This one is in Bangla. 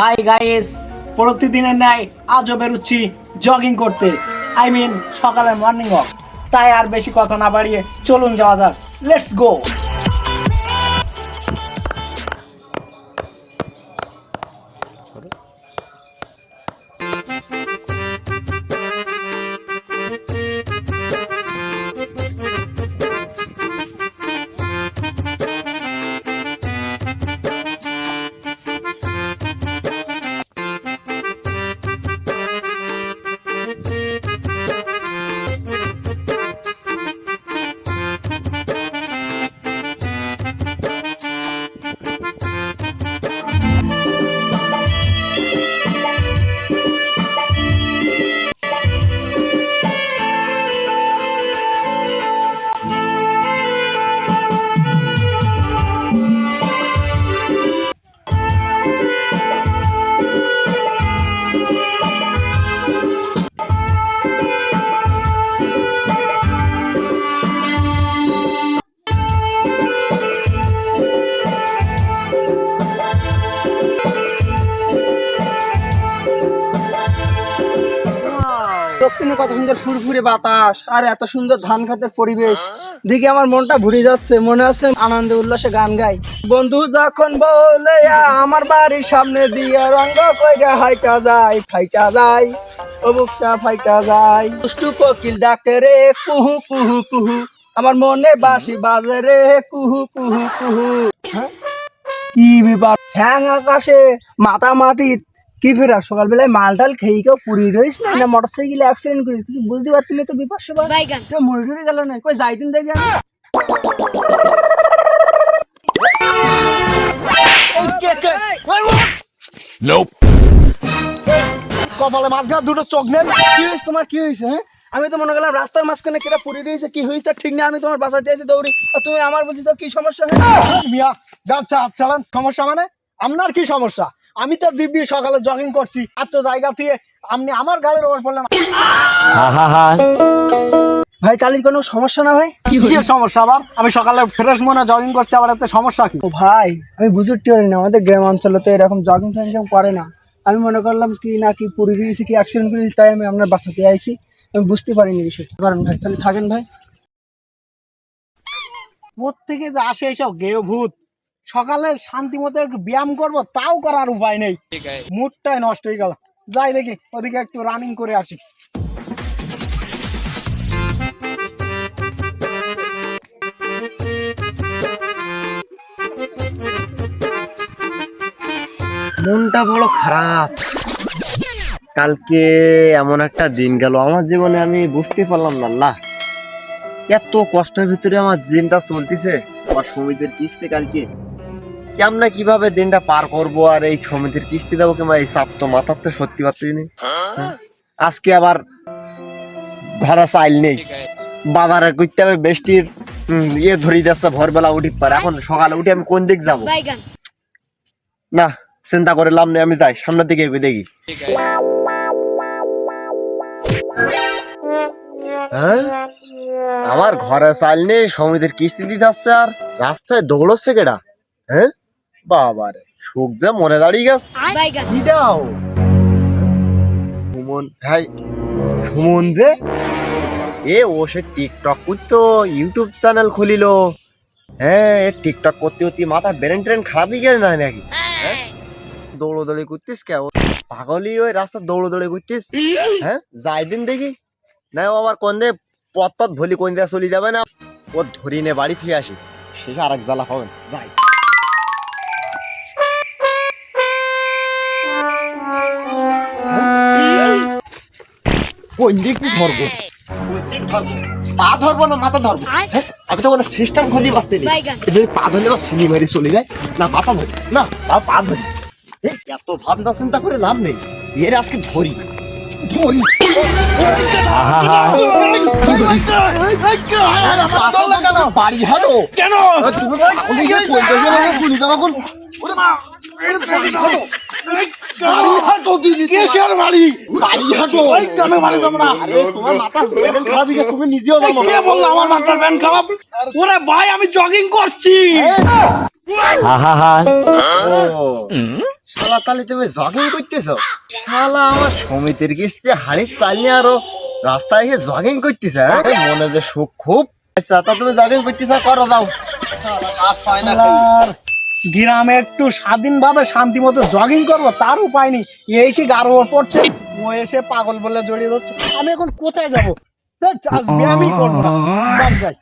হাই গাইস, প্রতিদিনের ন্যায় আজও বেরোচ্ছি জগিং করতে। সকালে মর্নিং ওয়াক। তাই আর বেশি কথা না বাড়িয়ে চলুন যাওয়া যাক। Let's go. দক্ষিণে কত সুন্দর ফুরফুরে বাতাস আর এত সুন্দর ধান খাতের পরিবেশ দেখে আমার মনটা ভরে যাচ্ছে। মনে হচ্ছে আনন্দে উল্লাসে গান গাই। বন্ধু যখন বলে আমার বাড়ির সামনে দিয়ে রঙ্গ কইরা হাইটা যায়, ফাইটা যায়, ও বুকটা ফাইটা যায়। দুষ্টু কোকিল ডাকে রে কুহু কুহু কুহু, আমার মনে বাঁশি বাজে রে কুহু কুহু কুহু। কি ব্যাপার, হ্যাং আকাশে মাথা মাটি কি ফেরা সকালবেলায় মালটাল খেয়ে কেউ পুড়িয়ে রয়েছ না মোটর সাইকেলে অ্যাক্সিডেন্ট করিস, কিছু বুঝতে পারতি না তো বিপার সেবা মরে টরে গেল না কই যাইতিন দেখি আমি। কপালে মাঝখানে দুটো চোখ নেই। কি হয়েছে তোমার, কি হয়েছে? হ্যাঁ, আমি তো মনে করলাম রাস্তার মাঝখানে কেটা পুড়িয়ে রয়েছে, কি হয়েছে তার ঠিক না। আমি তোমার বাসাতে এসে দৌড়ি আর তুমি আমার বলছিস কি সমস্যা? মিয়া যাচ্ছে হাত চালান। সমস্যা মানে আপনার কি সমস্যা? আমি তো দিব্যি সকালে জগিং করছি, এত জায়গা থেকে আপনি আমার গাড়ির ওপর পড়লেন। ভাই তালির কোনো সমস্যা না ভাই? কিসের সমস্যা আবার? আমি সকালে ফ্রেশ মনে জগিং করছি, আবার এতে সমস্যা কি? ও ভাই আমি বুঝতে পারি না, আমাদের গ্রাম অঞ্চলে তো এরকম জগিং ফ্যাগিং করে না। আমি মনে করলাম কি না কি পুড়ে গিয়েছে, কি অ্যাক্সিডেন্ট করেছি, তাই আমি আপনার বাসাতে আইছি। আমি বুঝতে পারিনি বিষয়টা। কারণ ভাই তাহলে থাকেন ভাই। প্রত্যেকে যে আসে এইসব গেয় ভূত, সকালে শান্তি মতো একটু ব্যায়াম করবো তাও করার উপায় নেই। মুডটাই নষ্ট হয়ে গেল। যাই দেখি ওদিকে একটু রানিং করে আসি। মনটা বড় খারাপ। কালকে এমন একটা দিন গেল আমার জীবনে, আমি বুঝতে পারলাম না। আল্লাহ, এত কষ্টের ভিতরে আমার দিনটা চলতেছে। আমার সমিতির কিস্তি কালকে কেমন কিভাবে দিনটা পার করব, আর এই সমিতির কিস্তি দেবো কিংবা এই চাপ তো মাথাতে সত্যি পারতেছি না। আজকে আবার ঘরে চাইল নেই, বাজারে করতে হবে, বৃষ্টির ধরে যাচ্ছে, ভোরবেলা উঠি পারে। এখন সকালে উঠে আমি কোন দিক যাবো? না চিন্তা করে লাভ নেই, আমি যাই সামনের দিকে এগিয়ে দেখি। হ্যাঁ, আমার ঘরে চাল নেই, সমিতির কিস্তি দিতে আসছে, আর রাস্তায় দৌড়চ্ছে কেডা? হ্যাঁ বাবারে, সুখ যে মনে দাঁড়িয়ে গেছে। সুমন, হ্যাঁ সুমন যে ও সে টিকটক করতো, ইউটিউব চ্যানেল খুলিল। হ্যাঁ, টিকটক করতে করতে মাথা ব্রেন ট্রেন খারাপই গেছে না নাকি? দৌড়োদৌড়ি করতিস কে? পাগলই ওই রাস্তা দৌড়োদৌড়ি করতিস? হ্যাঁ, যাই দিন দেখি না ও আবার কোন দিয়ে পথ পথ ভলি কোন দিয়ে চলে যাবে না, ও ধরি নে বাড়ি ফিরে আসি, শেষে আর এক জ্বালা পাবেন। যাই কোন দিক ধরবো? পা ধরবো না মাথা ধরবো? হ্যাঁ, আমি তো কোনো সিস্টেম খুঁজে পাচ্ছি না। যদি পা ধরলে বা সিলি মারি চলে যায়, না মাথা ধরি, না পা ধরি। এত ভাবনা চিন্তা করে লাভ নেই, এর আজকে ধরি ধরি। বাড়ি হাটো কেন? তুমি নিজেও জানো। কে বললো আমার মাথার ব্যান খারাপ? ওরে ভাই আমি জগিং করছি। ও শালা, তাহলে তুমি জগিং করতেছো? শালা আমার সমিতির কিস্তি হাড়ি চালিয়ে আরো রাস্তায় এসে জগিং করতেছে, মনে যে সুখ খুব। আচ্ছা, তা তুমি জগিং করতেছ, করো যাও। শালা কাজ পায় না খালি। আর গ্রামে একটু স্বাধীনভাবে শান্তি মতো জগিং করবো তার উপায় নেই, এসে গাড়ো পড়ছে, ও এসে পাগল বলে জড়িয়ে ধরছে। আমি এখন কোথায় যাবো? আজ ব্যায়ামই করবো না, বাড়ি যাই।